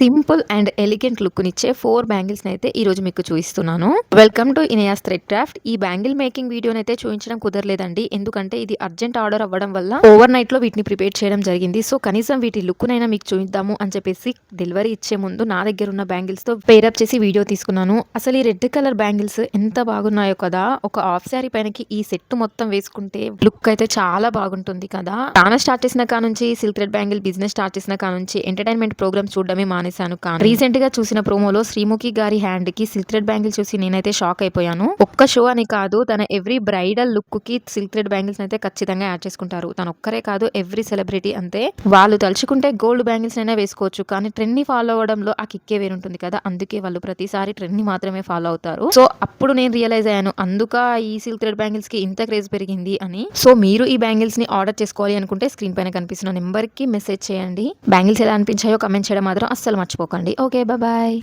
Simple and elegant లుక్‌నిచ్చే 4 బ్యాంగిల్స్‌నైతే ఈరోజు మీకు చూయిస్తున్నాను. Welcome to Inaya's thread craft. ఈ బ్యాంగిల్ మేకింగ్ వీడియోనైతే చూయించడం కుదరలేదండి. ఎందుకంటే ఇది అర్జెంట్ ఆర్డర్ అవ్వడం వల్ల ఓవర్ నైట్‌లో వీటిని ప్రిపేర్ చేయడం జరిగింది. సో, కనీసం వీటి లుక్‌నైనా మీకు చూయిద్దాము అని చెప్పేసి డెలివరీ ఇచ్చే ముందు నా దగ్గరున్న బ్యాంగిల్స్‌తో పేరప్ చేసి వీడియో తీసుకున్నాను. అసలు ఈ రెడ్ కలర్ బ్యాంగిల్స్ ఎంత బాగున్నాయో కదా! ఒక హాఫ్ సారీ పైనకి ఈ సెట్ మొత్తం వేసుకుంటే లుక్ అయితే చాలా బాగుంటుంది కదా! ఛానెల్ స్టార్ట్ చేసిన కానుంచి silk thread bangle business start చేసిన కానుంచి ఎంటర్‌టైన్‌మెంట్ ప్రోగ్రామ్స్ చూడడమే మానేశాను. కానీ రీసెంట్‌గా చూసిన ప్రోమోలో శ్రీముఖి గారి హ్యాండ్‌కి సిల్క్ థ్రెడ్ బ్యాంగిల్ చూసి నేనైతే షాక్ అయిపోయాను. ఒక్క షో అని కాదు, తన ఎవ్రీ బ్రైడల్ లుక్‌కి సిల్క్ థ్రెడ్ బ్యాంగిల్స్ అయితే ఖచ్చితంగా యాడ్ చేసుకుంటారు. తను ఒక్కరే కాదు, ఎవ్రీ సెలబ్రిటీ అంతే. వాళ్ళు తలుచుకుంటే గోల్డ్ బ్యాంగిల్స్ అయినా వేసుకోవచ్చు. కానీ ట్రెండ్‌ని ఫాలో అవ్వడంలో ఆ కిక్కే వేరుంటుంది కదా! అందుకే వాళ్ళు ప్రతిసారి ట్రెండ్‌ని మాత్రమే ఫాలో అవుతారు. సో, అప్పుడు నేను రియలైజ్ అయ్యాను. ఈ సిల్క్ థ్రెడ్ బ్యాంగిల్స్‌కి ఇంత క్రేజ్ పెరిగింది అని. సో, మీరు ఈ బ్యాంగిల్స్‌ని ఆర్డర్ చేసుకోవాలి అనుకుంటే స్క్రీన్ పైన కనిపిస్తున్న నెంబర్‌కి మెసేజ్ చేయండి. బ్యాంగిల్స్ ఎలా అనిపించాయో కామెంట్ చేయడం మాత్రం అస్సలు మర్చిపోకండి. ఓకే. బాయ్.